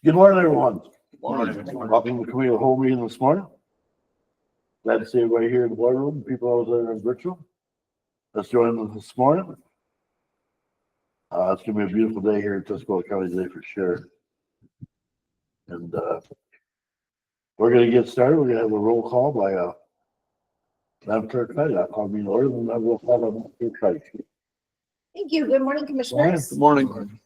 Good morning, everyone. Morning. Welcome to the committee of the whole meeting this morning. Glad to see everybody here in the boardroom, people out there in virtual. Let's join us this morning. It's gonna be a beautiful day here in Tuscola County today for sure. And we're gonna get started. We're gonna have a roll call by Madam Clerk Knight. I'll call me in order, and then we'll call on Madam Clerk Knight. Thank you. Good morning, Commissioners. Good morning.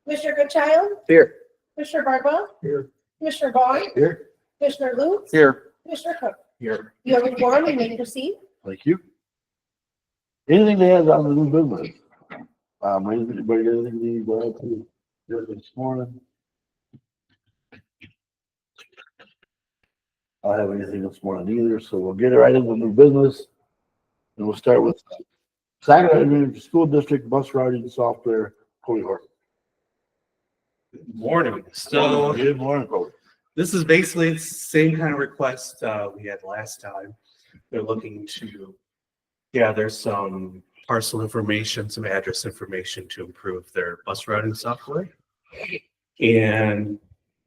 Commissioner Goodchild, Here. Commissioner Barba, Here. Commissioner Vaughn, Here. Commissioner Luke, Here. Commissioner Cook. Here. You have a forum, you may proceed. Thank you. Anything to add on the new business? Anybody got anything they need to add to this morning? I don't have anything this morning either, so we'll get it right into new business. And we'll start with Saginaw School District Bus Routing Software, Cody Horton. Good morning. So Good morning, Cody. this is basically the same kind of request we had last time. They're looking to gather some parcel information, some address information to improve their bus routing software. And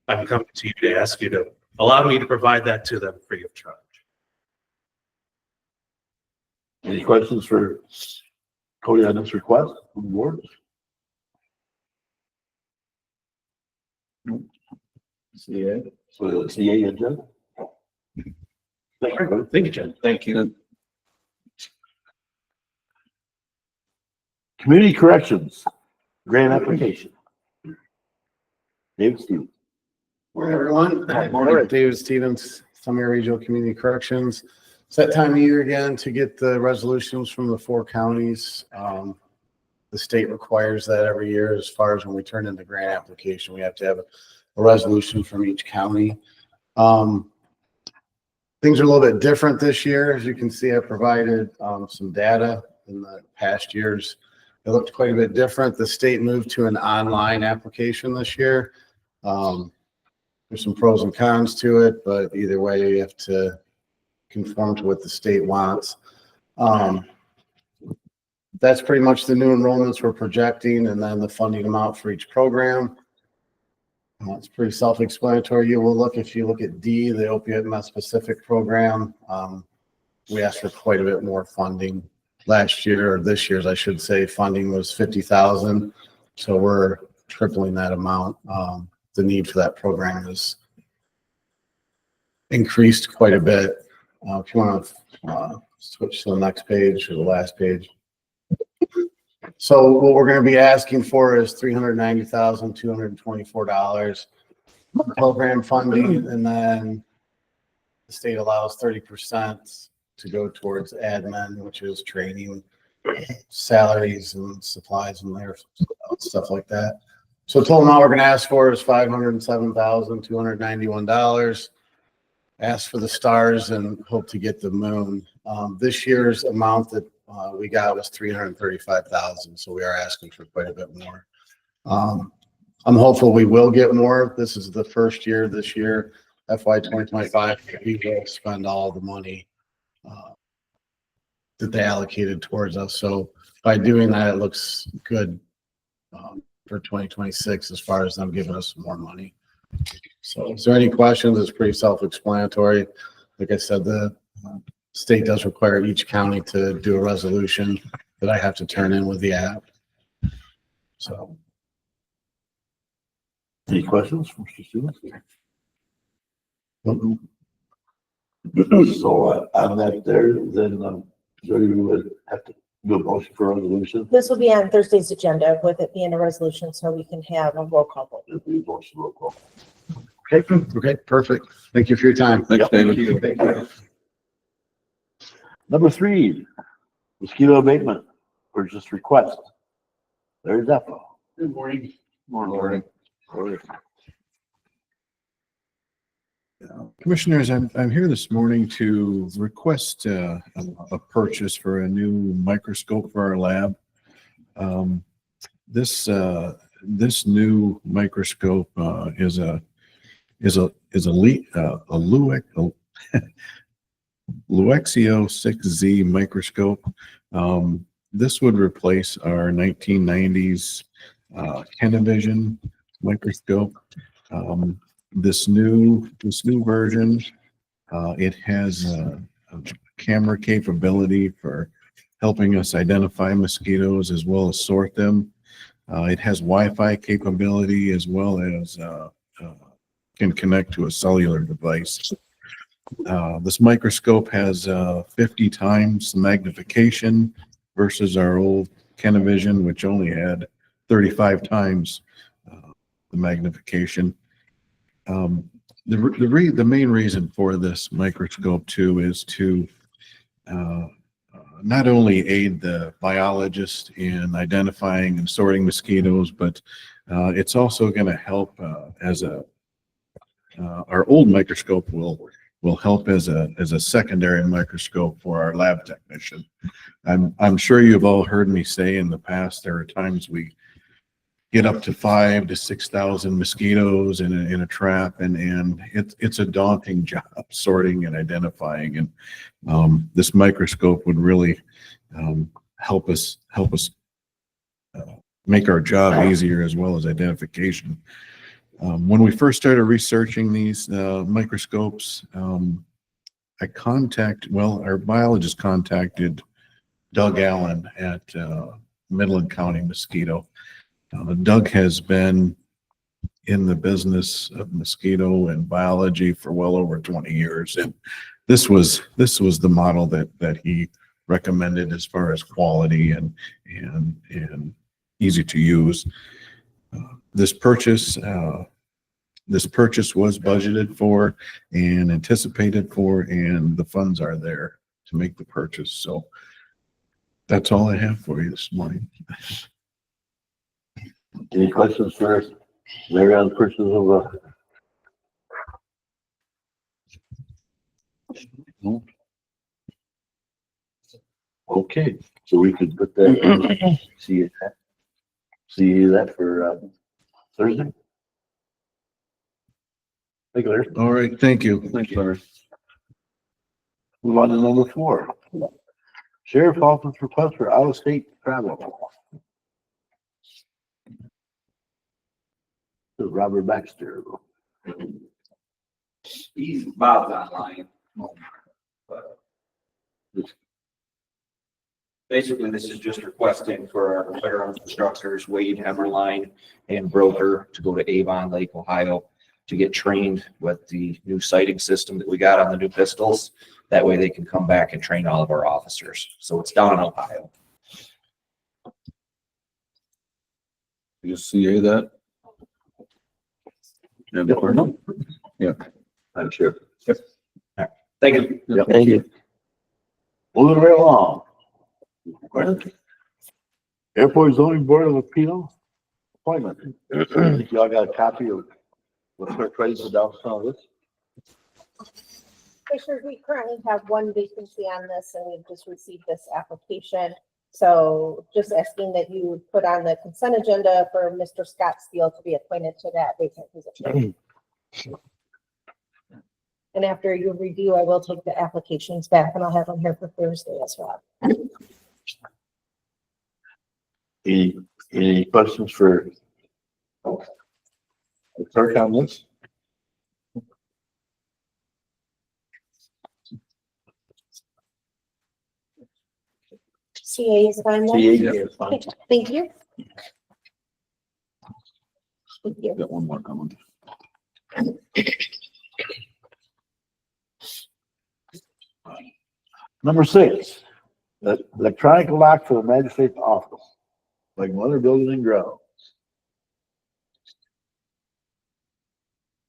I'm coming to you to ask you to allow me to provide that to them free of charge. Any questions for Cody on this request from the board? CA. So the CA agenda? Thank you, Cody. Thank you, Jen. Thank you. Community Corrections Grant Application. David Stevens. Morning, everyone. Morning. David Stevens, Summit Regional Community Corrections. It's that time of year again to get the resolutions from the 4 counties. The state requires that every year as far as when we turn in the grant application, we have to have a resolution from each county. Things are a little bit different this year. As you can see, I provided some data in the past years. It looked quite a bit different. The state moved to an online application this year. There's some pros and cons to it, but either way, you have to conform to what the state wants. That's pretty much the new enrollments we're projecting, and then the funding amount for each program. It's pretty self-explanatory. You will look, if you look at D, the opioid meth specific program, we asked for quite a bit more funding last year, or this year's, I should say, funding was $50,000. So we're tripling that amount. The need for that program is increased quite a bit. If you want to switch to the next page or the last page. So what we're going to be asking for is $390,224 program funding, and then the state allows 30% to go towards admin, which is training, salaries and supplies and their stuff like that. So the total amount we're going to ask for is $507,291. Ask for the stars and hope to get the moon. This year's amount that we got was $335,000, so we are asking for quite a bit more. I'm hopeful we will get more. This is the first year this year, FY 2025, we will spend all the money that they allocated towards us. So by doing that, it looks good for 2026 as far as them giving us more money. So is there any questions? It's pretty self-explanatory. Like I said, the state does require each county to do a resolution that I have to turn in with the app. So. Any questions from Mr. Stevens? So on that there, then Jody, we would have to do a motion for a resolution. This will be on Thursday's agenda with it being a resolution, so we can have a roll call vote. If we motion roll call. Okay, perfect. Thank you for your time. Thanks, David. Thank you. Number 3, mosquito abatement purchase request. There's that. Good morning. Morning. Commissioners, I'm here this morning to request a purchase for a new microscope for our lab. This new microscope is a Luxio 6Z microscope. This would replace our 1990s Canavision microscope. This new version, it has a camera capability for helping us identify mosquitoes as well as sort them. It has Wi-Fi capability as well as can connect to a cellular device. This microscope has 50 times the magnification versus our old Kenavision, which only had 35 times the magnification. The main reason for this microscope too is to not only aid the biologist in identifying and sorting mosquitoes, but it's also going to help our old microscope will help as a secondary microscope for our lab technician. I'm sure you've all heard me say in the past, there are times we get up to 5,000 to 6,000 mosquitoes in a trap, and it's a daunting job sorting and identifying. And this microscope would really help us make our job easier as well as identification. When we first started researching these microscopes, our biologist contacted Doug Allen at Midland County Mosquito. Doug has been in the business of mosquito and biology for well over 20 years. And this was the model that he recommended as far as quality and easy to use. This purchase was budgeted for and anticipated for, and the funds are there to make the purchase. So that's all I have for you this morning. Any questions for Larry on the purchase of No? Okay, so we could put that in, see that for Thursday? Thank you, Larry. All right, thank you. Thanks, Larry. Move on to number 4. Sheriff's Office request for out-of-state travel. This is Robert Baxter. Bob's online. Basically, this is just requesting for our firearms instructors, Wade Hemmerline and Broker, to go to Avon Lake, Ohio, to get trained with the new sighting system that we got on the new pistols. That way they can come back and train all of our officers. So it's down in Ohio. You CA that? Yeah. I'm sure. Thank you. Yep. Thank you. Moving right along. Airport Zoning Board of Appeal appointment. I think y'all got a copy of what clerk writes down some of this. Commissioners, we currently have one vacancy on this and we've just received this application. So just asking that you would put on the consent agenda for Mr. Scott Steele to be appointed to that vacant position. And after your review, I will take the applications back and I'll have them here for Thursday as well. Any questions for the clerk on this? CA is fine. then? CA is fine. Okay, thank you. Thank you. Got one more coming. Number 6, the electronic lock for the magistrate's office, like Mother Building and Grounds.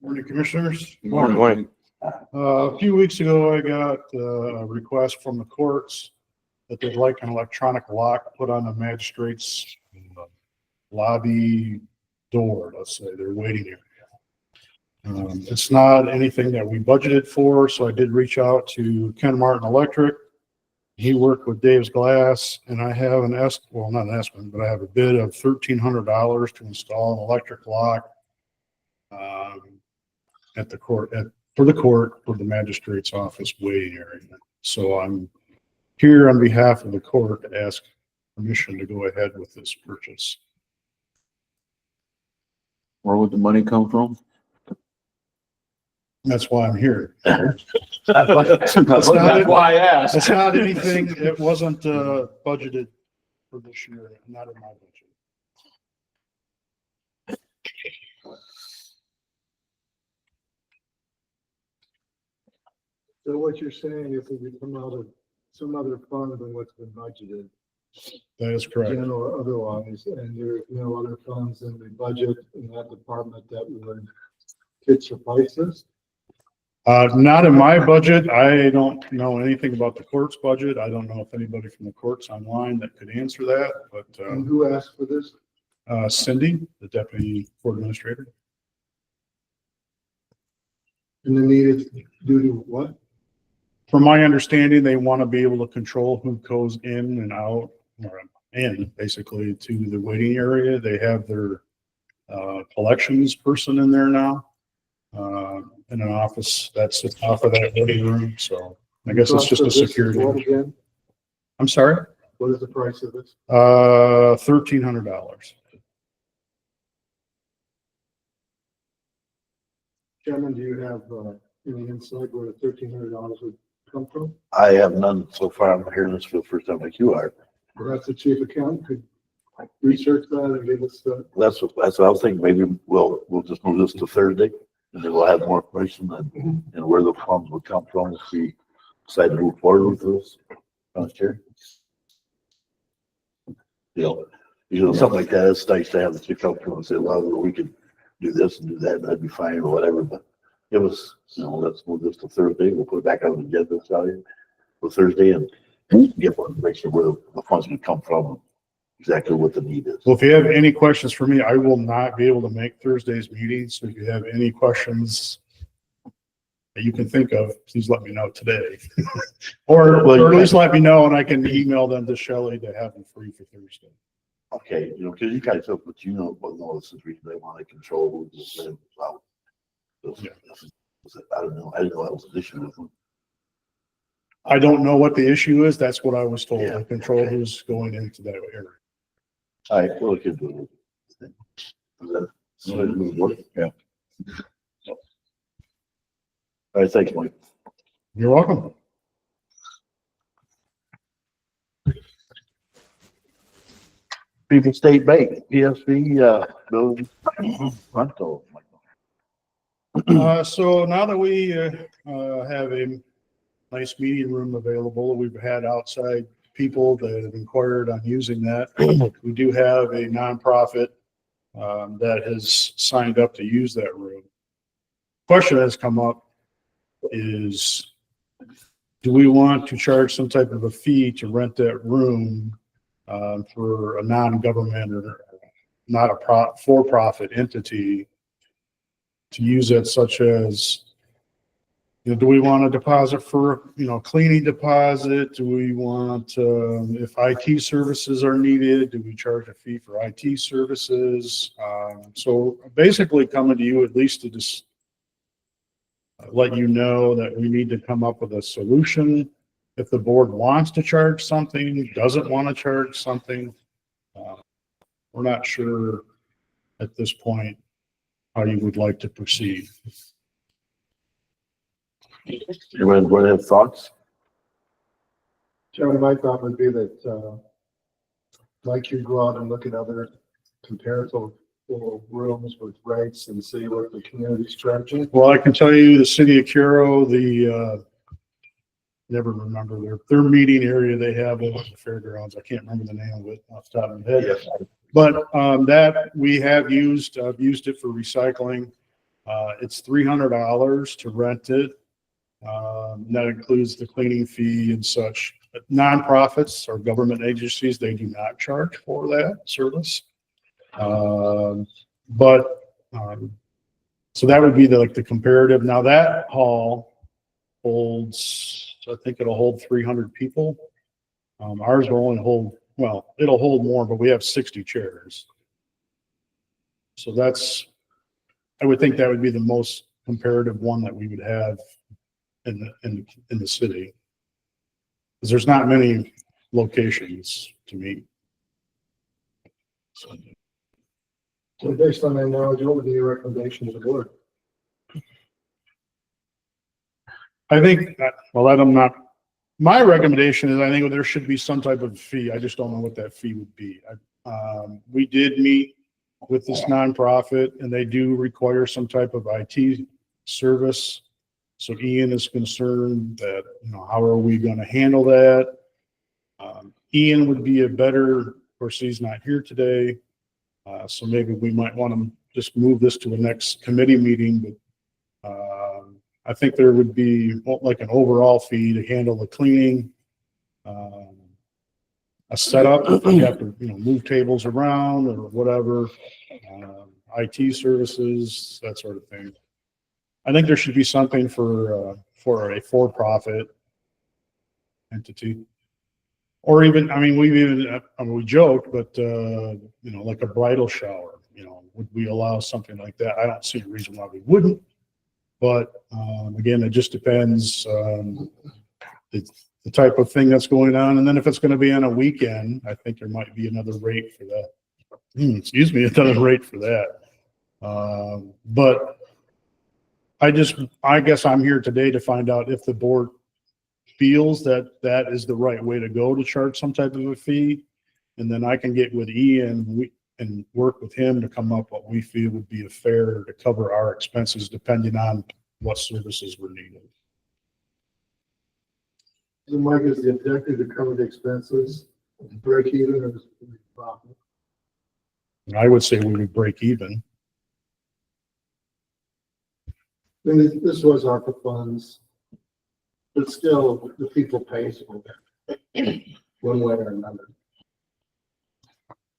Morning, Commissioners. Morning. A few weeks ago, I got a request from the courts that they'd like an electronic lock put on the magistrate's lobby door, let's say, their waiting area. It's not anything that we budgeted for, so I did reach out to Ken Martin Electric. He worked with Dave's Glass, and I have not an estimate, but I have a bid of $1,300 to install an electric lock at the court, for the magistrate's office waiting area. So I'm here on behalf of the court to ask permission to go ahead with this purchase. Where would the money come from? That's why I'm here. That's That's why I asked. It's not anything, it wasn't, budgeted for this year, not in my budget. So what you're saying is if we come out of some other fund than what's been budgeted, That is correct. general or otherwise, and there's no other funds in the budget in that department that could suffice this? Not in my budget. I don't know anything about the court's budget. I don't know if anybody from the court's online that could answer that, but, And who asked for this? Cindy, the deputy court administrator. And the needed due to what? From my understanding, they want to be able to control who goes in and out, or in basically to the waiting area. They have their collections person in there now, in an office that sits off of that waiting room. So I guess it's just a Cost of this is security. what again? I'm sorry, What is the price of this? $1,300. Chairman, do you have any insight where the $1,300 would come from? I have none so far. I'm hearing this for the first time like you are. Perhaps the chief accountant could research that and give us the. That's what I was thinking. Maybe we'll just move this to Thursday and then we'll have more information and where the funds would come from if we decide to move forward with this. Chair. You know, something like that. It's nice to have the chief come through and say, well, we could do this and do that, and that'd be fine or whatever, but it was, let's move this to Thursday. We'll put it back on the agenda for Thursday and get more information where the funds can come from, exactly what the need is. Well, if you have any questions for me, I will not be able to make Thursday's meeting. So if you have any questions that you can think of, please let me know today. Or at least let me know and I can email them to Shelley to have them free for Thursday. Okay, because you guys have, but this is reason they want to control who goes in and out. Yeah. I don't know. I didn't know that was an issue with them. I don't know what the issue is. That's what I was told. Yeah, I control okay. who's going into that area. All right, we'll look into it. Yeah. All right, thanks, Mike. You're welcome. People State Bank, PSV, building rental. So now that we have a nice meeting room available, we've had outside people that have inquired on using that. We do have a nonprofit that has signed up to use that room. Question that's come up is, do we want to charge some type of a fee to rent that room for a non-government or not a for-profit entity to use it, such as, do we want a deposit for, cleaning deposit? Do we want, if IT services are needed, do we charge a fee for IT services? So basically coming to you at least to just let you know that we need to come up with a solution. If the board wants to charge something, doesn't want to charge something, we're not sure at this point how you would like to proceed. Anyone want to have thoughts? Chairman, my thought would be that, like you go out and look at other comparative rooms with rates and see what the community's charging. Well, I can tell you the city of Cuero, never remember their meeting area they have over the fairgrounds. I can't remember the name of it off the top of my head. Yes. But that we have used, I've used it for recycling. It's $300 to rent it. That includes the cleaning fee and such. But nonprofits or government agencies, they do not charge for that service. So that would be the comparative. Now that hall holds, I think it'll hold 300 people. Ours will only hold, well, it'll hold more, but we have 60 chairs. So I would think that would be the most comparative one that we would have in the city. Because there's not many locations to meet. So based on that knowledge, what would be your recommendation to the board? I think, well, I'm not, my recommendation is I think there should be some type of fee. I just don't know what that fee would be. We did meet with this nonprofit and they do require some type of IT service. So Ian is concerned that, you know, how are we going to handle that? Ian would be a better, of course, he's not here today. So maybe we might want to just move this to the next committee meeting, but I think there would be like an overall fee to handle the cleaning, a setup, if you have to, you know, move tables around or whatever, IT services, that sort of thing. I think there should be something for a for-profit entity. Or even, I mean, we joked, but, you know, like a bridal shower, you know, would we allow something like that? I don't see a reason why we wouldn't. But, again, it just depends, the type of thing that's going on. And then if it's going to be on a weekend, I think there might be another rate for that. Another rate for that. But I guess I'm here today to find out if the board feels that that is the right way to go to charge some type of a fee. And then I can get with Ian and work with him to come up what we feel would be fair to cover our expenses depending on what services we're needing. So Mike, is the objective to cover the expenses, break even, or profit? And I would say we would break even. I mean, this was ARPA funds, but still, the people pay for it, one way or another.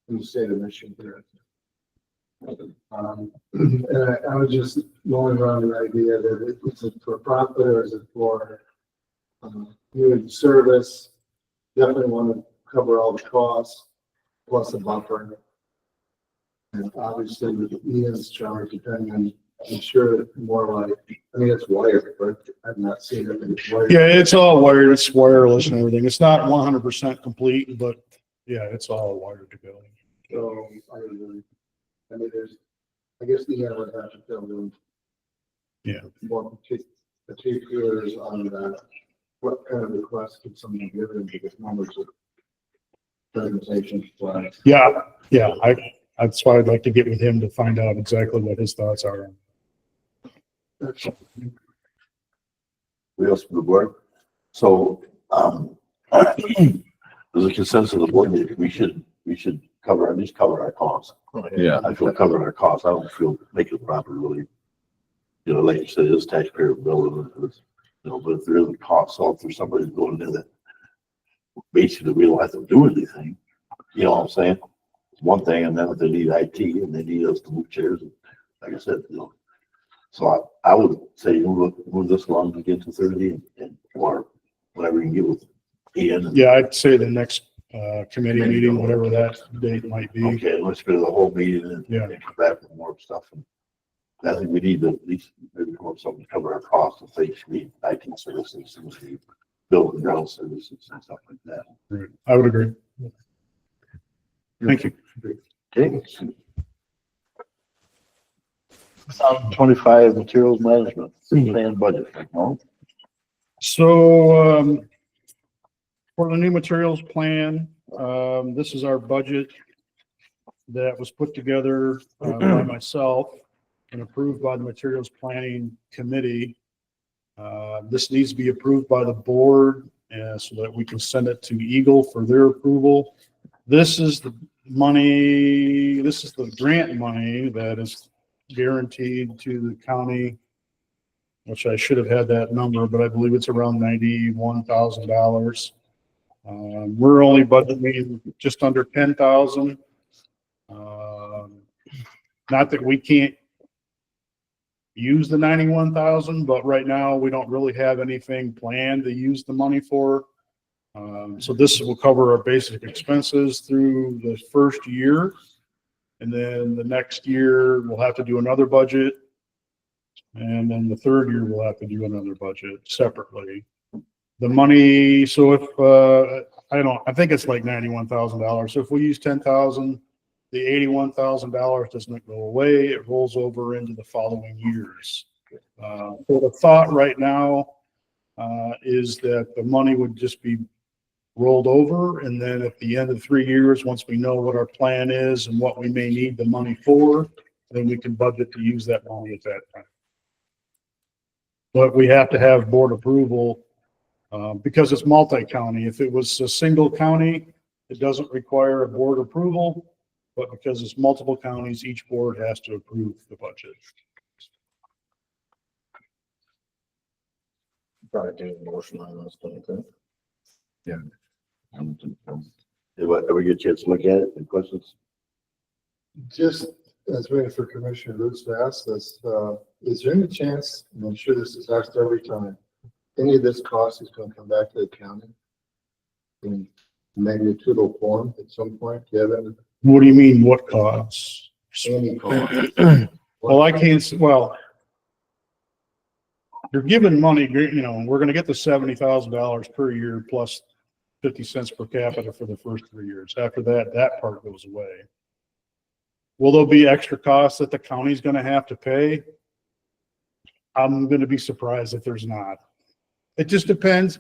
In the state of Michigan. And I was just going around the idea that is it for profit or is it for community service? Definitely want to cover all the costs plus a buffer. And obviously with Ian's charge, depending on, I'm sure more like, I mean, it's wired, but I've not seen it. It's wired. Yeah, it's all wired, it's wireless and everything. It's not 100% complete, but yeah, it's all wired to go. So I mean, there's, I guess Ian would have to tell them. Yeah. More particulars on that. What kind of request could someone give them because numbers of presentations. Yeah, that's why I'd like to get with him to find out exactly what his thoughts are. We else from the board. So, there's a consensus of the board that we should at least cover our costs. Yeah. I feel covering our costs. I don't feel making it proper really. You know, like you said, it's taxpayer bill, you know, but if there is a cost, so if there's somebody going in that basically we don't have to do anything, you know what I'm saying? It's one thing, and then if they need IT and they need us to move chairs, and like I said, you know. So I would say move this along to get to 30 and or whatever you can get with Ian. Yeah, I'd say the next committee meeting, whatever that date might be. Okay, let's go to the whole meeting and Yeah. come back with more stuff. And I think we need to at least maybe come up with something to cover our costs of things, we IT services, things we build and ground services and stuff like that. Right. I would agree. Thank you. Okay. Psalm 25 materials management plan budget. No? So, for the new materials plan, this is our budget that was put together by myself and approved by the materials planning committee. This needs to be approved by the board so that we can send it to Eagle for their approval. This is the money, this is the grant money that is guaranteed to the county, which I should have had that number, but I believe it's around $91,000. We're only budgeting just under 10,000. Not that we can't use the 91,000, but right now we don't really have anything planned to use the money for. So this will cover our basic expenses through the first year. And then the next year we'll have to do another budget. And then the third year we'll have to do another budget separately. The money, so if, I think it's like $91,000. So if we use 10,000, the $81,000 doesn't go away. It rolls over into the following years. So the thought right now is that the money would just be rolled over. And then at the end of 3 years, once we know what our plan is and what we may need the money for, then we can budget to use that money at that time. But we have to have board approval, because it's multi-county. If it was a single county, it doesn't require a board approval, but because it's multiple counties, each board has to approve the budget. Probably do a motion on this, don't you think? Did we get a chance to look at it? Any questions? Just as waiting for Commissioner Roots to ask this, is there any chance, and I'm sure this is asked every time, any of this cost is gonna come back to the county in magnitudinal form at some point, given What do you mean, what costs? any cost? Well, I can't, well, you're giving money, you know, we're gonna get the $70,000 per year plus 50 cents per capita for the first 3 years. After that, that part goes away. Will there be extra costs that the county's gonna have to pay? I'm gonna be surprised if there's not. It just depends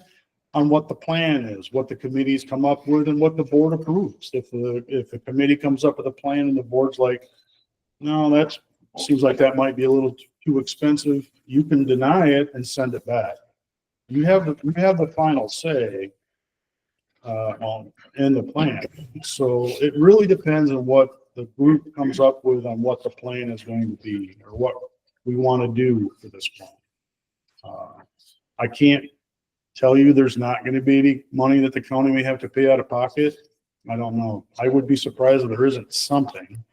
on what the plan is, what the committees come up with and what the board approves. If the committee comes up with a plan and the board's like, no, that seems like that might be a little too expensive, you can deny it and send it back. You have the final say in the plan. So it really depends on what the group comes up with on what the plan is going to be or what we want to do for this plan. I can't tell you there's not going to be any money that the county may have to pay out of pocket. I don't know. I would be surprised if there isn't something.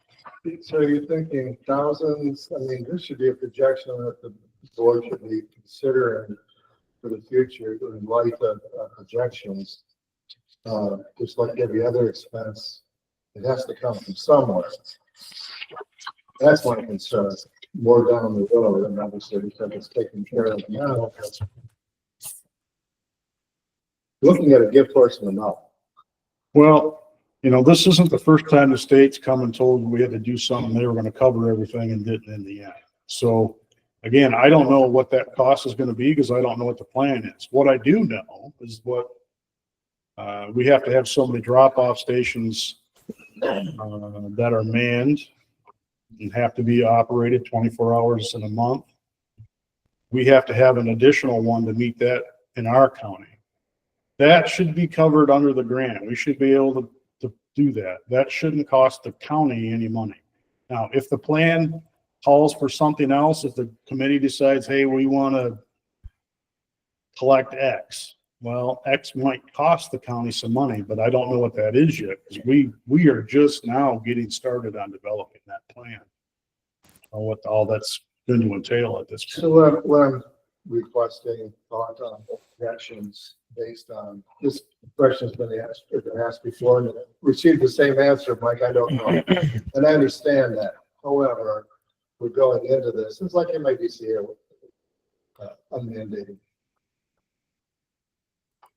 So you're thinking thousands, I mean, this should be a projection that the board should be considering for the future in light of projections. Just like every other expense, it has to come from somewhere. That's my concern, more down the road, and obviously because it's taken care of now. Looking at a gift horse in the mouth. Well, you know, this isn't the first time the state's come and told we had to do something. They were going to cover everything and didn't in the end. So again, I don't know what that cost is going to be because I don't know what the plan is. What I do know is what we have to have so many drop-off stations that are manned and have to be operated 24 hours in a month. We have to have an additional one to meet that in our county. That should be covered under the grant. We should be able to do that. That shouldn't cost the county any money. Now, if the plan calls for something else, if the committee decides, hey, we want to collect X, well, X might cost the county some money, but I don't know what that is yet because we are just now getting started on developing that plan. Or what all that's going to entail at this point. So what I'm requesting thought on projections based on this question's been asked before and received the same answer, Mike, I don't know. And I understand that. However, we're going into this, it's like MIDC here, unmandated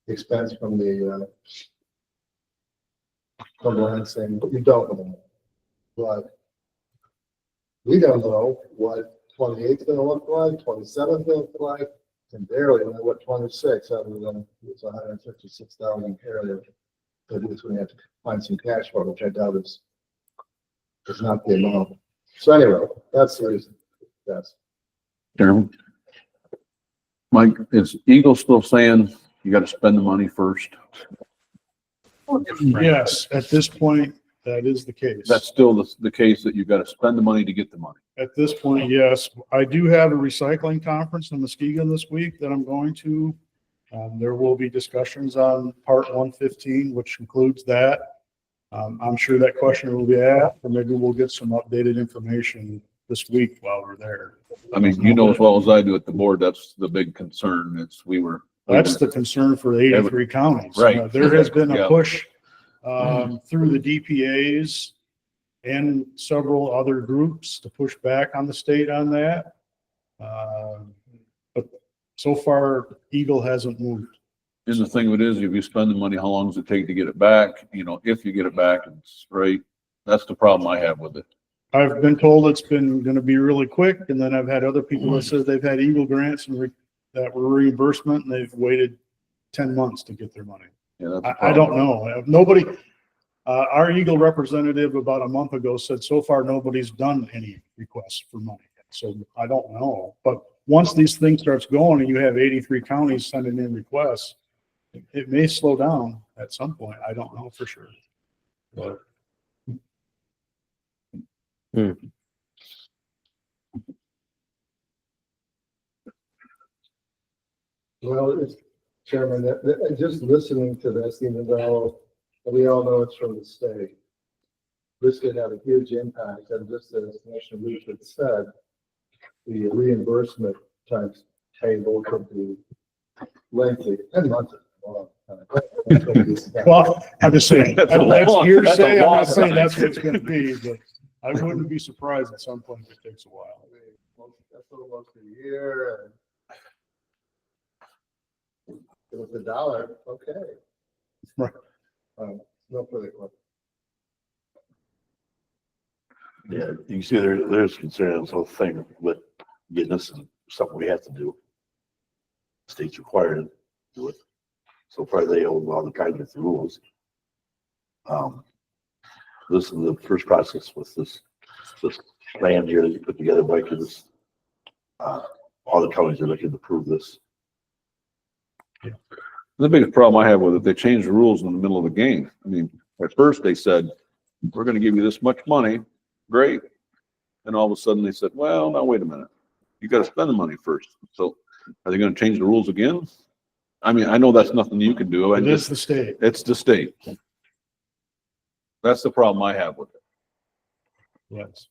expense from the from Lansing, but you don't know. But we don't know what 28th gonna look like, 27th gonna look like, and barely know what 26, other than it's 156,000 area. But it's when you have to find some cash for, which I doubt is not the amount. So anyway, that's the reason. Yes. Chairman? Mike, is Eagle still saying you gotta spend the money first? Yes, at this point, that is the case. That's still the case, that you gotta spend the money to get the money? At this point, yes. I do have a recycling conference in Muskegon this week that I'm going to. There will be discussions on Part 115, which includes that. I'm sure that question will be asked, or maybe we'll get some updated information this week while we're there. I mean, you know as well as I do at the board, that's the big concern. That's the concern for the 83 counties. Right. There has been a Yeah. push through the DPAs and several other groups to push back on the state on that. But so far, Eagle hasn't moved. And the thing of it is, if you spend the money, how long does it take to get it back? You know, if you get it back, it's right. That's the problem I have with it. I've been told it's been going to be really quick, and then I've had other people that said they've had Eagle grants and that were reimbursement and they've waited 10 months to get their money. Yeah, that's a I don't problem. know. Nobody, our Eagle representative about a month ago said so far nobody's done any requests for money. So I don't know. But once these things starts going and you have 83 counties sending in requests, it may slow down at some point. I don't know for sure. But Well, it's, Chairman, just listening to this, even though we all know it's from the state, this could have a huge impact, and just as Commissioner Luke said, the reimbursement times table could be lengthy, 10 months is a long time. well, I'm just saying, That's a that's long- hearsay. I'm long not saying time. that's what it's gonna be, but I wouldn't be surprised at some point if it takes a while. That's almost a year, and it was $1, okay. Right. No further questions. Yeah, you can see there's concern on this whole thing with getting this is something we have to do. State's required to do it. So far, they hold all the kinds of rules. This is the first process with this plan here that you put together, Mike, is all the counties are looking to prove this. The biggest problem I have with it, they changed the rules in the middle of the game. I mean, at first they said, we're gonna give you this much money, great. And all of a sudden they said, well, now wait a minute. You gotta spend the money first. So are they gonna change the rules again? I mean, I know that's nothing you can do. It is the state. It's the state. That's the problem I have with it. Yes.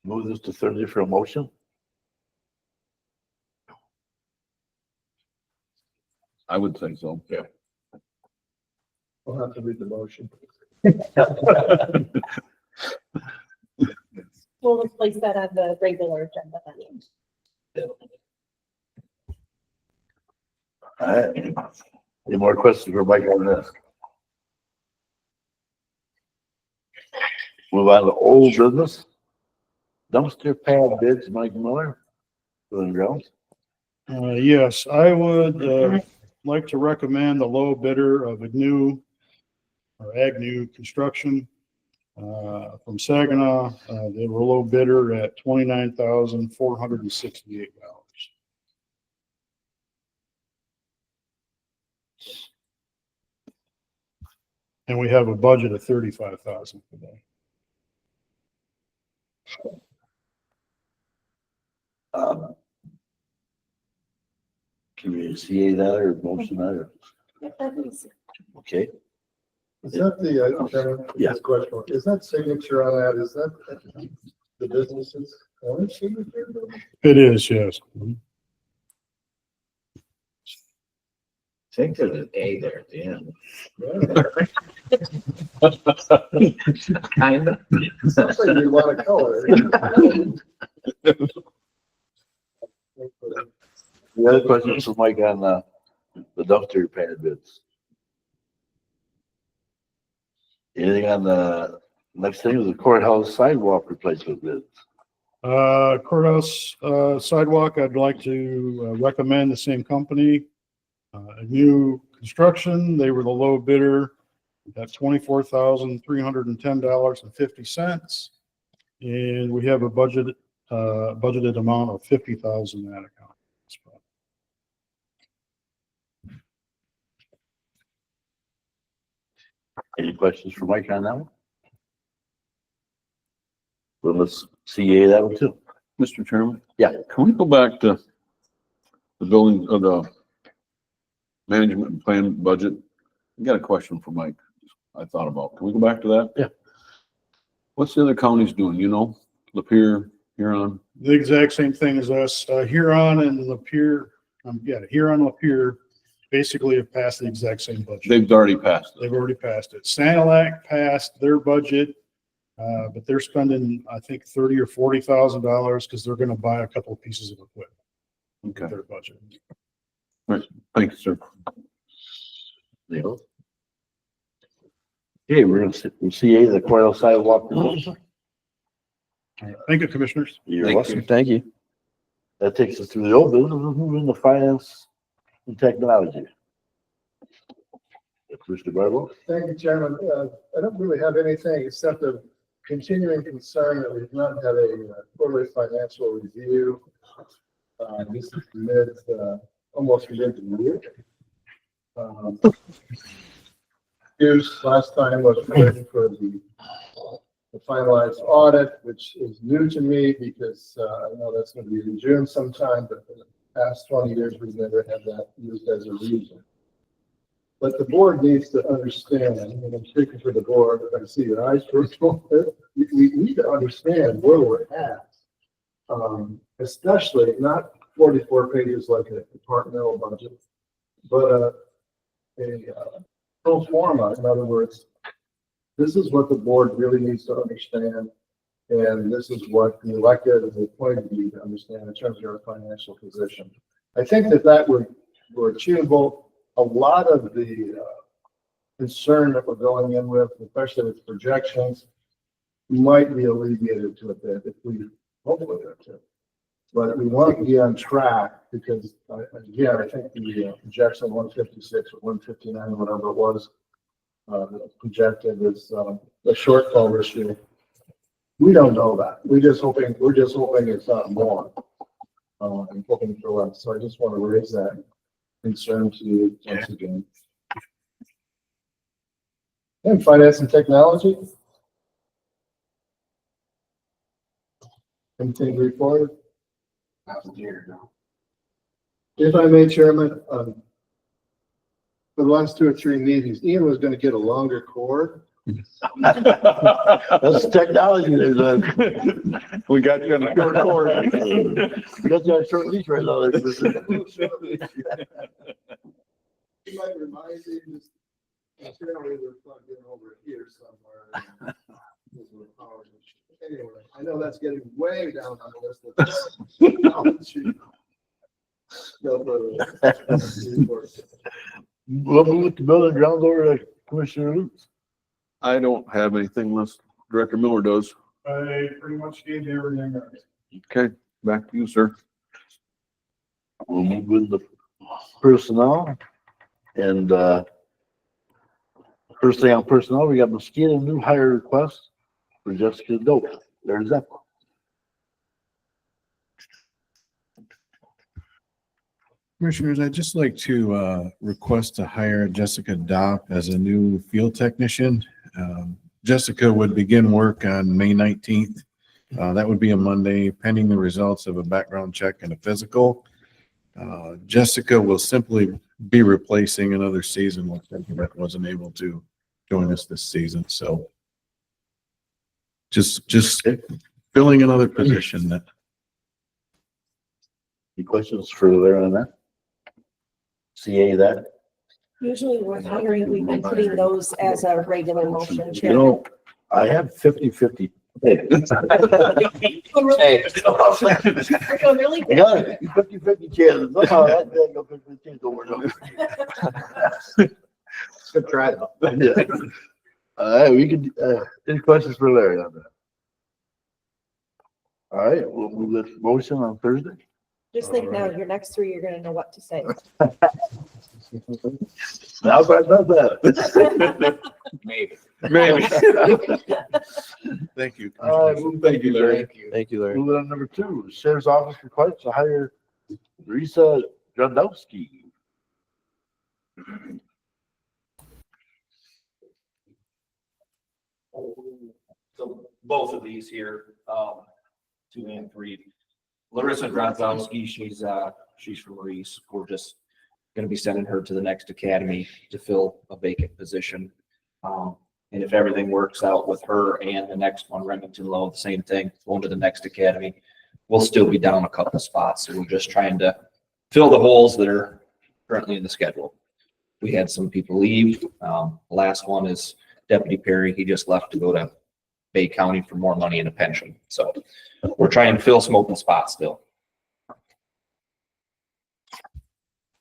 Move this to Thursday for a motion. I would think so. Yeah. We'll have to read the motion. We'll replace that on the regular agenda then. All right. Any more questions for Mike on this? Move on to old business. Dumpster pad bids, Mike Miller. Building grounds. Yes, I would like to recommend the low bidder of Agnew Construction from Saginaw. They were low bidder at $29,468. And we have a budget of $35,000 for that. Can we see that or motion that or? Okay, Is that the, Chairman? Yeah. This question, is that signature on that, is that the business's own signature? It is, yes. I think there's an A there at the end. Kind of. Sounds like you want a color. The other question is for Mike on the dumpster pad bids. Anything on the next thing is the courthouse sidewalk replacement bids. Courthouse sidewalk, I'd like to recommend the same company. New Construction, they were the low bidder at $24,310.50. And we have a budgeted amount of $50,000 in that account. Any questions for Mike on that one? Well, let's CA that one too. Mr. Chairman? Yeah. Can we go back to the building of the management and plan budget? I got a question for Mike. I thought about. Can we go back to that? Yeah. What's the other counties doing? You know, Lapeer, Huron? The exact same thing as us. Huron and Lapeer, Huron, Lapeer basically have passed the exact same budget. They've already passed it. They've already passed it. Sanilac passed their budget, but they're spending, I think, $30,000 or $40,000 because they're going to buy a couple of pieces of equipment. with Okay. Their budget. Thank you, sir. Neil? Okay, we're gonna CA the courthouse sidewalk. proposal. Thank you, commissioners. You're Thank welcome. Thank you. That takes us through the old business, let's move into finance and technology. Mr. Barlow? Thank you, Chairman. I don't really have anything except a continuing concern that we've not had a quarterly financial review. This is almost mid the year. Use last time was waiting for the finalized audit, which is new to me because I know that's going to be in June sometime, but for the past 20 years, we've never had that used as a reason. But the board needs to understand, and I'm speaking for the board, if I see your eyes first, we need to understand where we're at. Especially not 44 pages like a departmental budget, but a pro forma. In other words, this is what the board really needs to understand. And this is what the elected and the appointed need to understand in terms of our financial position. I think that were achievable. A lot of the concern that we're going in with, especially with projections, might be alleviated to a bit if we hopefully get to. But we want to be on track because, again, I think the projection 156 or 159, whatever it was, projected is a shortfall this year. We don't know that. We're just hoping it's not more. I'm hoping for less. So I just want to raise that concern to you once again. And finance and technology. Anything to report? If I may, Chairman, for the last 2 or 3 meetings, Ian was going to get a longer cord. That's technology there's a. We got you on the short cord. We got you on short leash right now. You might remind me, just apparently we're plugged in over here somewhere. Anyway, I know that's getting way down on the list of technology. We'll move the building grounds over to Commissioner Lutz. I don't have anything unless Director Miller does. I pretty much gave you everything. Okay, back to you, sir. We'll move with the personnel. And first thing on personnel, we got mosquito new hire request for Jessica Dope. There's that. Commissioners, I'd just like to request to hire Jessica Dopp as a new field technician. Jessica would begin work on May 19th. That would be a Monday, pending the results of a background check and a physical. Jessica will simply be replacing another season that wasn't able to join us this season. So just filling another position that. Any questions for there on that? CA that? Usually we're hiring, we've been putting those as a regular motion. You know, I have 50-50. Hey. Hey. We're doing really good. Yeah, 50-50 chance. Somehow that day go 50-50 chance over and over. Good try though. Yeah. All right, we could, any questions for Larry on that? All right, we'll move this motion on Thursday. Just think now, your next 3, you're gonna know what to say. Now, but not that. Maybe. Thank you. All right, thank you, Larry. Thank you, Larry. Moving on number 2, Sheriff's Office requires to hire Teresa Jandowski. So both of these here, 2 and 3. Larissa Drozdowski, she's from Reese. We're just gonna be sending her to the next academy to fill a vacant position. And if everything works out with her and the next one, Remington Low, the same thing, going to the next academy, we'll still be down a couple of spots. So we're just trying to fill the holes that are currently in the schedule. We had some people leave. Last one is Deputy Perry. He just left to go to Bay County for more money in a pension. So we're trying to fill some open spots still.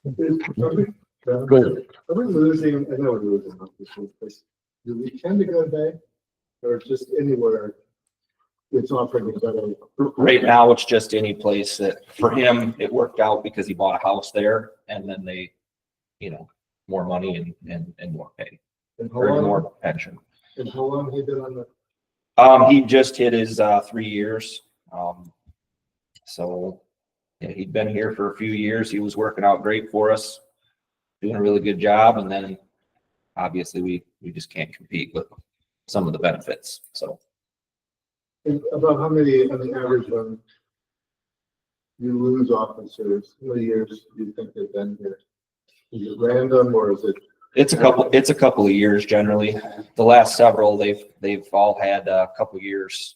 Go ahead. Are we losing, I know we're losing this week, but do we tend to go to Bay or just anywhere it's offering a better. Right now, it's just any place that, for him, it worked out because he bought a house there and then they, more money and more pay, And how or long, more pension. and how long he been on the, He just hit his 3 years. So yeah, he'd been here for a few years. He was working out great for us, doing a really good job. And then obviously we just can't compete with some of the benefits. So and about how many on the average when you lose officers, how many years do you think they've been here? Is it random or is it? it's a couple of years generally. The last several, they've all had a couple of years.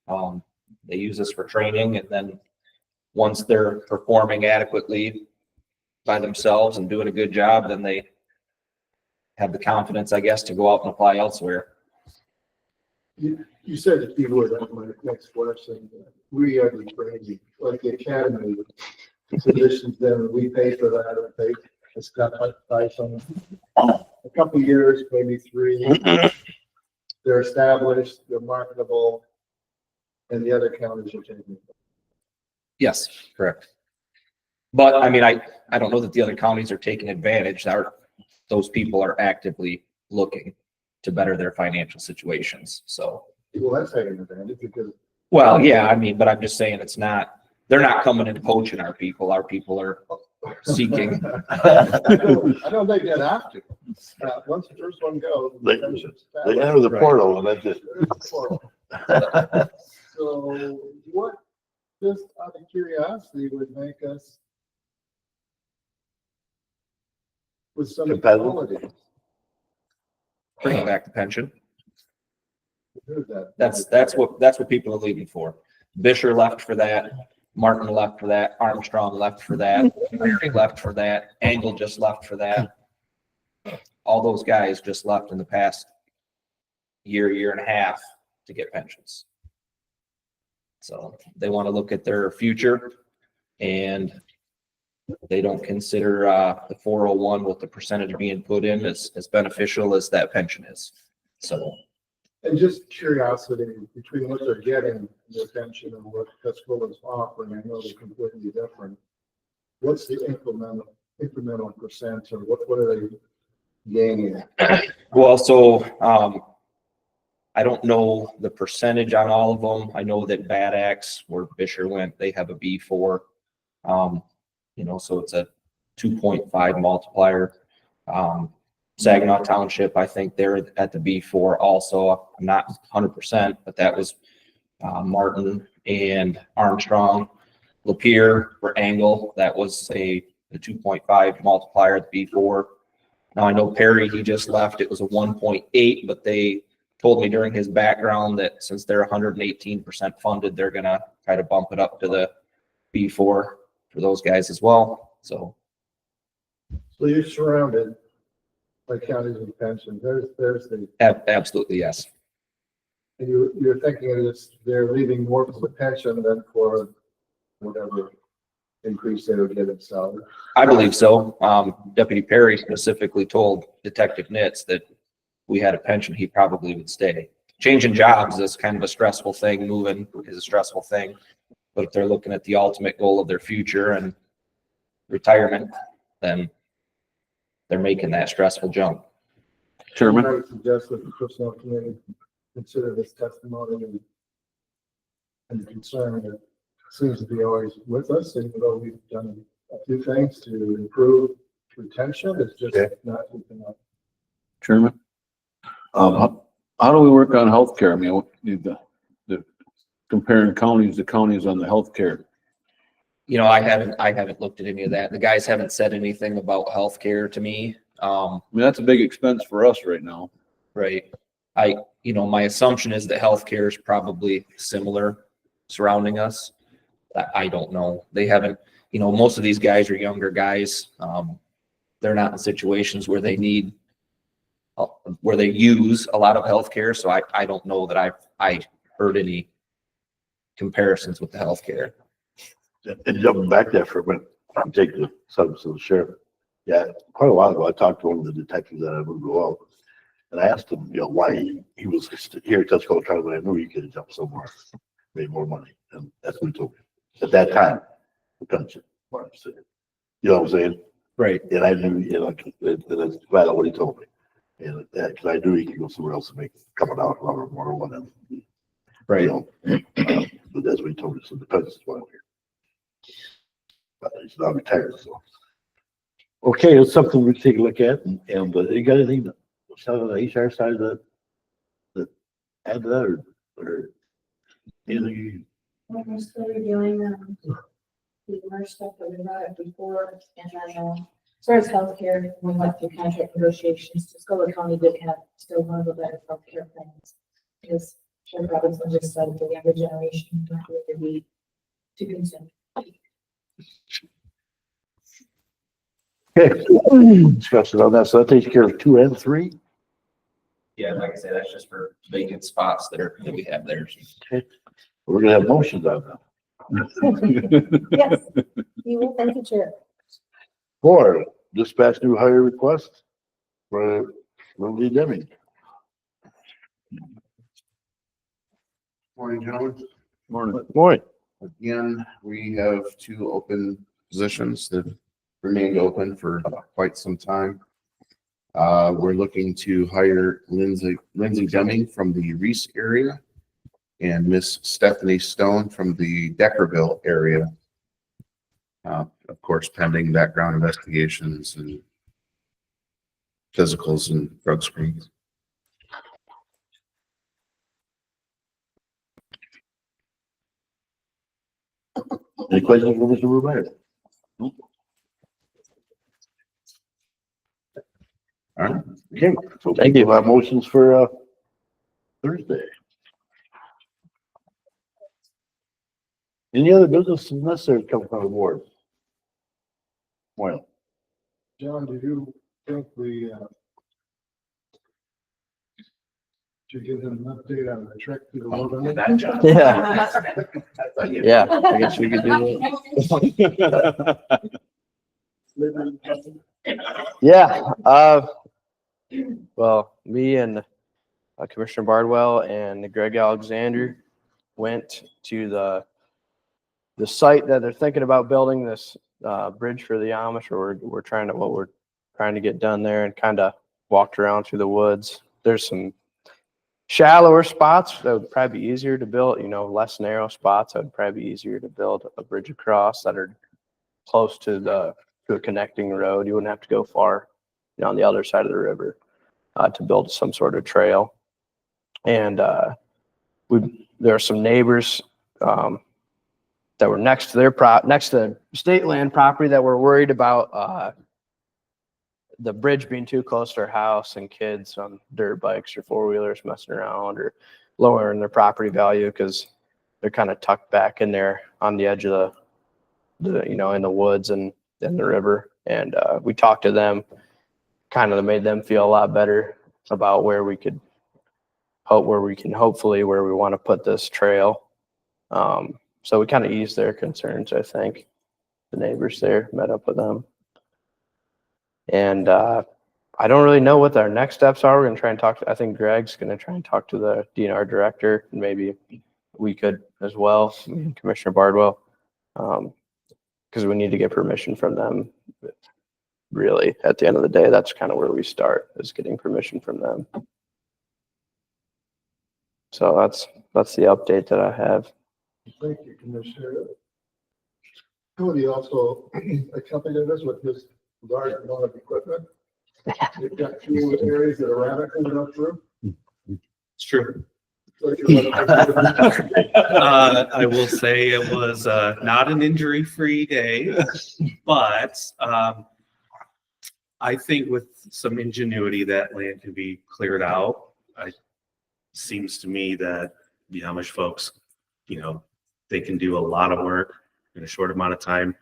They use us for training, and then once they're performing adequately by themselves and doing a good job, then they have the confidence, I guess, to go out and apply elsewhere. You said that you would, that's my next question. We are the training, like the academy, positions then we pay for that or pay, it's got by some, a couple years, maybe 3. They're established, they're marketable, and the other counties are taking. Yes, correct. But I mean, I don't know that the other counties are taking advantage. Those people are actively looking to better their financial situations. So, Well, that's taking advantage because well, yeah, I mean, but I'm just saying they're not coming and poaching our people. Our people are seeking. I don't think they'd have to. Once the first one goes. They enter the portal and that just. So what, just out of curiosity, would make us with some Competitive? quality? Bring back the pension. Heard that. That's what people are leaving for. Bisher left for that. Martin left for that. Armstrong left for that. Mary left for that. Angle just left for that. All those guys just left in the past year and a half to get pensions. So they want to look at their future, and they don't consider the 401 with the percentage being put in as beneficial as that pension is. So. And just curiosity, between what they're getting, their pension and what Tuscola is offering, I know they're completely different. What's the incremental percent, or what are they gaining? Well, so I don't know the percentage on all of them. I know that Bad Axe, where Bisher went, they have a B4. So it's a 2.5 multiplier. Saginaw Township, I think they're at the B4 also. I'm not 100%, but that was Martin and Armstrong. Lapeer for Angle, that was the 2.5 multiplier at the B4. Now I know Perry, he just left. It was a 1.8, but they told me during his background that since they're 118% funded, they're going to try to bump it up to the B4 for those guys as well. So you're surrounded by counties and pensions. There's the, absolutely, yes. and you're thinking of this, they're leaving more for the pension than for whatever increase they would get in salary. I believe so. Deputy Perry specifically told Detective Nitz that we had a pension, he probably would stay. Changing jobs is kind of a stressful thing. Moving is a stressful thing. But if they're looking at the ultimate goal of their future and retirement, then they're making that stressful jump. Chairman? I would suggest that the personnel committee consider this testimony and concern that seems to be always with us, even though we've done a few things to improve retention, it's just not keeping up. Chairman? How do we work on healthcare? I mean, the comparing counties to counties on the healthcare. I haven't looked at any of that. The guys haven't said anything about healthcare to me. I mean, that's a big expense for us right now. Right. My assumption is that healthcare is probably similar surrounding us. I don't know. They haven't, most of these guys are younger guys. They're not in situations where they use a lot of healthcare. So I don't know that I heard any comparisons with the healthcare. And jumping back there for a minute, I'll take the subject of the sheriff. Yeah, quite a while ago, I talked to one of the detectives that I would go out. And I asked him, why he was here at Tuscola County when I knew he could have jumped somewhere. made more money, and that's what he told me. At that time, the country, what I'm saying. You know what I'm saying? Right. And I knew, you know, that's flat out what he told me. And that, cause I knew he could go somewhere else and make coming out a lot more money. Right. You know, but that's what he told me, so the depends is why I'm here. But he's not retired, so. Okay, it's something we take a look at, and you got anything to say on the HR side of that add to that, or anything? We're still reviewing, the merged stuff that we brought up before, and then, as far as healthcare, we went through contract negotiations, Tuscola County did have still one of the better healthcare plans. Because Sheriff Robinson just said the younger generation not really need to consume. Okay, discussion on that, so that takes care of 2 and 3. Yeah, like I said, that's just for vacant spots that we have there. Okay, we're gonna have motions on that. Yes, you will, thank you, Chair. 4, dispatch new hire request for Lindsay Deming. Morning, gentlemen. Morning. Again, we have 2 open positions that remained open for quite some time. We're looking to hire Lindsay Deming from the Reese area and Miss Stephanie Stone from the Deckerville area. Of course, pending background investigations and physicals and drug screens. Any questions for Mr. Rubio? All right. Okay, so thank you. Our motions for, Thursday. Any other business necessary to come from the board? Well, John, do you think we, should give them an update on the trek to the wilderness? Yeah. Yeah, I guess we could do Yeah, well, me and Commissioner Bardwell and Greg Alexander went to the site that they're thinking about building this bridge for the Amish, or we're trying to get done there, and kind of walked around through the woods. There's some shallower spots that would probably be easier to build, less narrow spots that would probably be easier to build a bridge across that are close to a connecting road. You wouldn't have to go far, on the other side of the river to build some sort of trail. And there are some neighbors that were next to next to state land property that were worried about the bridge being too close to their house and kids on dirt bikes or 4-wheelers messing around or lowering their property value because they're kind of tucked back in there on the edge of in the woods and in the river. And we talked to them, kind of made them feel a lot better about where we can hopefully where we want to put this trail. So we kind of eased their concerns, I think. The neighbors there, met up with them. And I don't really know what our next steps are. We're going to try and I think Greg's going to try and talk to the DNR director, and maybe we could as well, Commissioner Bardwell, because we need to get permission from them. Really, at the end of the day, that's kind of where we start, is getting permission from them. So that's the update that I have. Thank you, Commissioner. Cody also accompanied us with his large amount of equipment. We've got 2 areas that are rabbit coming up through. It's true. So you want to- I will say it was not an injury-free day, but I think with some ingenuity, that land can be cleared out. It seems to me that the Amish folks, they can do a lot of work in a short amount of time.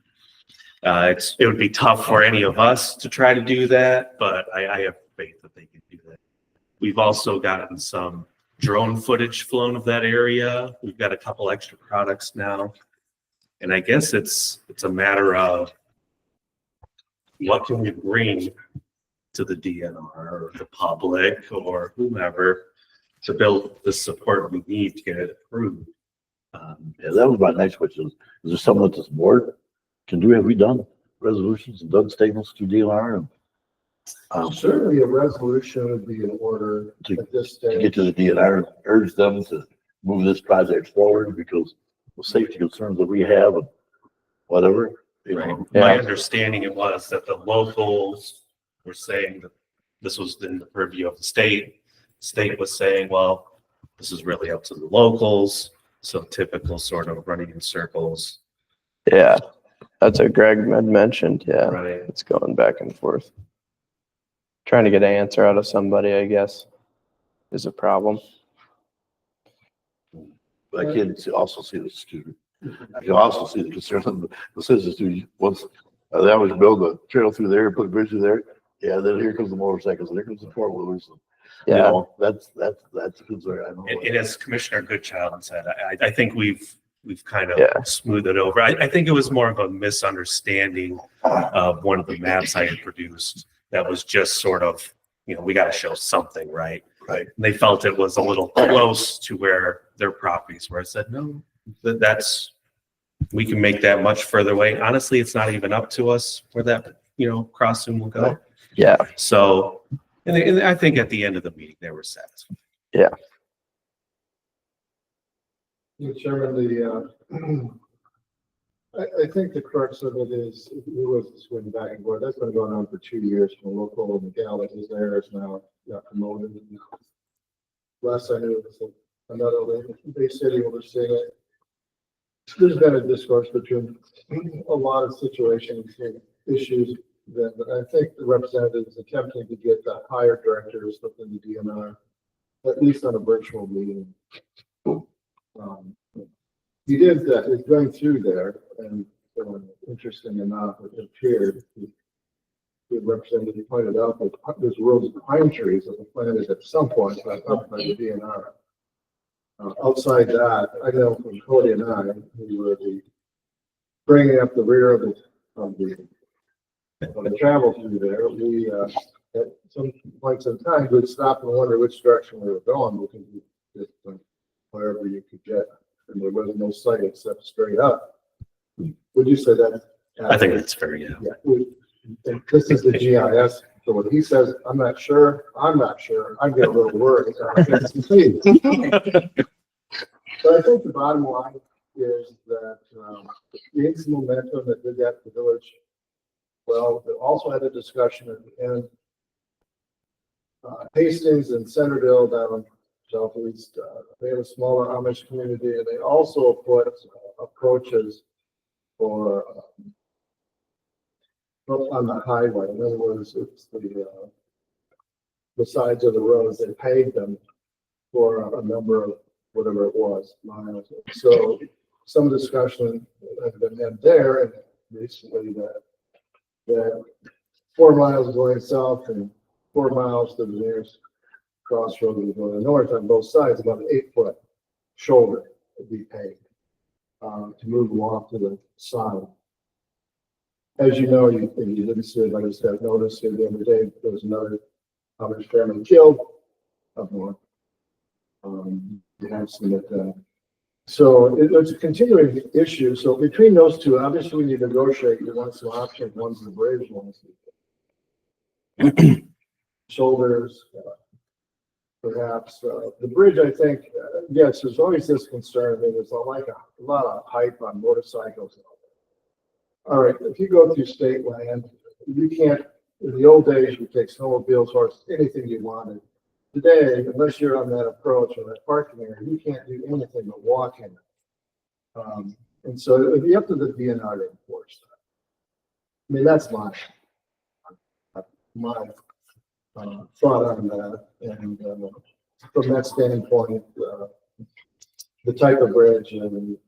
It would be tough for any of us to try to do that, but I have faith that they can do that. We've also gotten some drone footage flown of that area. We've got a couple extra products now. And I guess it's a matter of what can we bring to the DNR or the public or whomever to build the support we need to get it approved. Yeah, that was my next question. Is there something that this board can do? Have we done resolutions and done statements to DNR? And, Certainly a resolution would be in order at this to stage. get to the DNR, and urge them to move this project forward because the safety concerns that we have and whatever, you know. My understanding it was that the locals were saying that this was in the purview of the state. State was saying, well, this is really up to the locals. So typical sort of running in circles. Yeah, that's what Greg had mentioned. Yeah, Right. it's going back and forth. Trying to get an answer out of somebody, I guess, is a problem. But I can also see the student. I can also see the concern of the citizens who once they always build a trail through there, put a bridge through there. Yeah, then here comes the motorcycles and here comes the four wheelers. You Yeah, know, that's a concern. I know. And as Commissioner Goodchild said, I think we've kind Yeah. of smoothed it over. I think it was more of a misunderstanding of one of the maps I had produced that was just sort of, we got to show something, right? Right. They felt it was a little close to where their properties were. I said, no, we can make that much further away. Honestly, it's not even up to us where that, crossing will go. yeah, So, and I think at the end of the meeting, they were satisfied. Mr. Chairman, I think the crux of it is, it was swing back and forth. That's been going on for 2 years from local, and the gal that was there is now got promoted. Last I knew, it was another Bay City overseeing it. There's been a discourse between a lot of situations and issues that I think the representative is attempting to get the higher directors within the DNR, at least on a virtual meeting. He did that, he's going through there, and interesting enough, it appeared, the representative pointed out that there's rows of pine trees that were planted at some point up by the DNR. Outside that, I know from Cody and I, we were bringing up the rear of the travel through there, we, at some points in time, would stop and wonder which direction we were going, because we just went wherever you could get, and there was no sight except straight up. Would you say that? I think that's fair, yeah. Yeah, and this is the GIS, so when he says, I'm not sure, I get a little worried. But I think the bottom line is that the instant momentum that did that to the village, well, they also had a discussion at the end. Hastings and Centerville down southeast, they have a smaller Amish community, and they also put approaches for on the highway. In other words, it's the sides of the roads, they paved them for a number of whatever it was, miles. So some discussion has been had there, and recently that 4 miles going south and 4 miles to the nearest crossroad going north on both sides, about an 8-foot shoulder would be paved to move them off to the side. As you know, you didn't see it, I just got noticed the other day, there was another Amish family killed up north. You have seen it. So it's a continuing issue. So between those two, obviously we need to negotiate. You want some options. One's the bridge, one's the shoulders. Perhaps the bridge, I think, yes, there's always this concern. There's like a lot of hype on motorcycles. All right, if you go through state land, you can't, in the old days, you take snowmobiles, horses, anything you wanted. Today, unless you're on that approach or that parking area, you can't do anything but walk in it. And so it would be up to the DNR to enforce that. I mean, that's my thought on that. And from that standpoint, the type of bridge and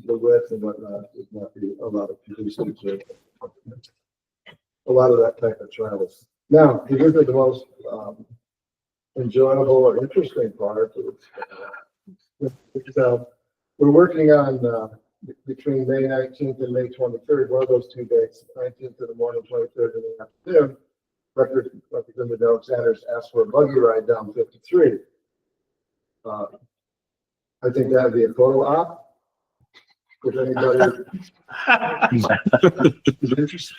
the width and whatnot would not be a lot of conducive to a lot of that type of travel. Now, if you look at the most enjoyable or interesting part, we're working on between May 19th and May 23rd, one of those 2 dates, 19th in the morning, 23rd in the afternoon. Representative Alexander's asked for a buggy ride down 53. I think that'd be a photo op. If anybody is interested.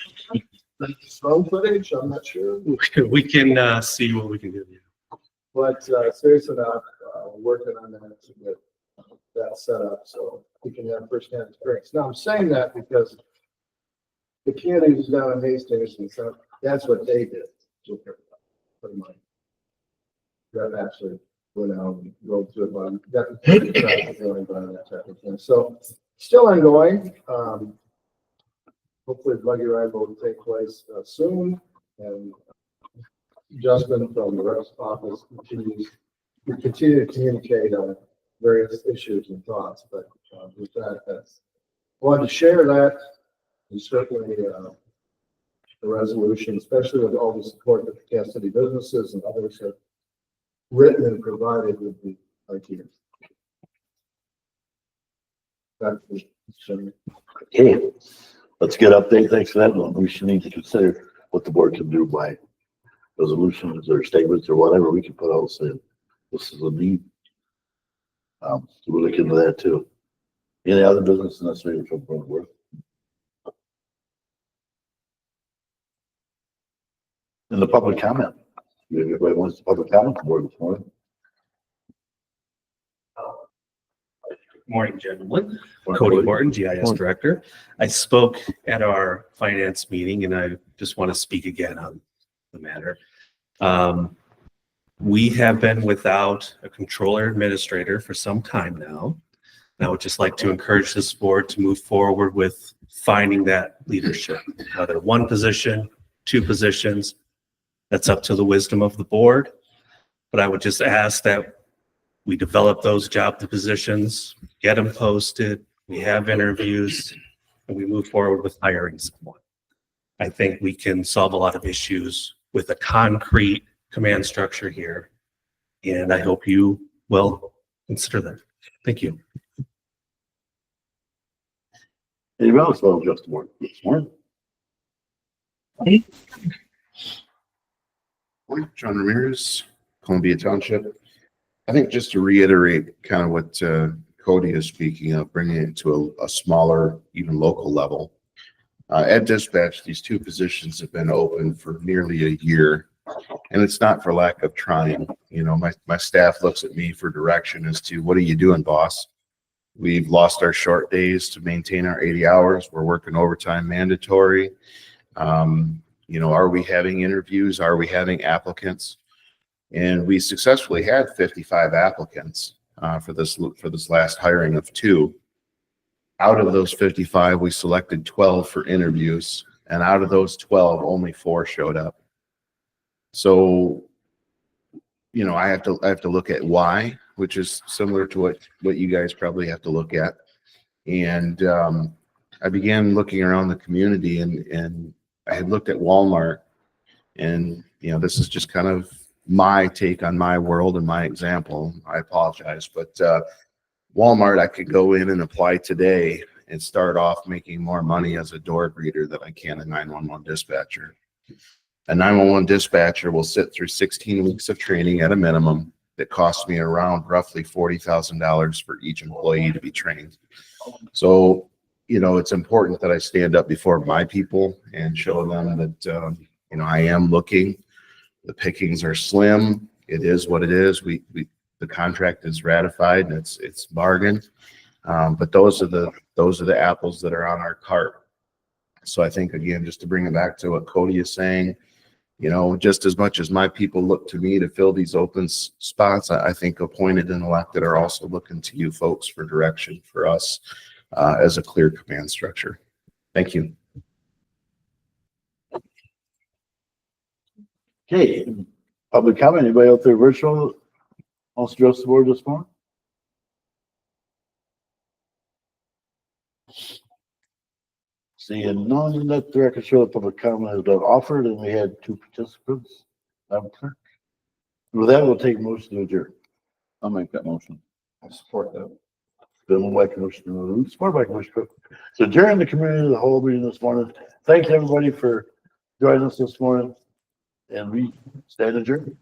Phone footage, I'm not sure. We can see what we can do. But serious enough, working on that to get that set up so we can have first-hand experience. Now, I'm saying that because the communities down in Hastings and stuff, that's what they did. Pretty much. That actually went out and rode through it, but got the traffic going by that type of thing. So still ongoing. Hopefully the buggy ride will take place soon, and Justin from the Reps office we continue to communicate on various issues and thoughts, but with that, that's, I wanted to share that, and certainly the resolution, especially with all the support that the Cass City businesses and others have written and provided with the idea. Okay, let's get update. Thanks for that one. We should need to consider what the board can do by resolutions or statements or whatever. We can put out saying this is a need. So we'll look into that too. Any other business necessary from the board? In the public comment. Everybody wants the public comment board this morning. Morning, gentlemen. Cody Morton, GIS Director. I spoke at our finance meeting and I just want to speak again on the matter. We have been without a controller administrator for some time now. And I would just like to encourage this board to move forward with finding that leadership, whether one position, two positions, that's up to the wisdom of the board. But I would just ask that we develop those job positions, get them posted, we have interviews, and we move forward with hiring someone. I think we can solve a lot of issues with a concrete command structure here. And I hope you will consider that. Thank you. Anybody else want to address the board this morning? John Ramirez, Columbia Township. I think just to reiterate kind of what Cody is speaking of, bringing it to a smaller, even local level. At dispatch, these two positions have been open for nearly a year, and it's not for lack of trying. You know, my staff looks at me for direction as to what are you doing, boss? We've lost our short days to maintain our 80 hours. We're working overtime mandatory. You know, are we having interviews? Are we having applicants? And we successfully had 55 applicants for this last hiring of 2. Out of those 55, we selected 12 for interviews, and out of those 12, only 4 showed up. So, you know, I have to look at why, which is similar to what you guys probably have to look at. And I began looking around the community, and I had looked at Walmart, and you know, this is just kind of my take on my world and my example. I apologize, but Walmart, I could go in and apply today and start off making more money as a door greeter than I can a 911 dispatcher. A 911 dispatcher will sit through 16 weeks of training at a minimum that costs me around roughly $40,000 for each employee to be trained. So, you know, it's important that I stand up before my people and show them that, you know, I am looking. The pickings are slim. It is what it is. The contract is ratified and it's bargained. But those are the apples that are on our cart. So I think, again, just to bring it back to what Cody is saying, you know, just as much as my people look to me to fill these open spots, I think appointed and elected are also looking to you folks for direction for us as a clear command structure. Thank you. Okay, public comment. Anybody out there virtual wants to address the board this morning? Seeing none, let the record show that public comment has been offered, and we had 2 participants. Madam Clerk. With that, we'll take a motion to adjourn. I'll make that motion. I support that. Been by Commissioner Rhodes, supported by Commissioner Cook. So during the community, the whole meeting this morning, thanks everybody for joining us this morning, and we stand adjourned.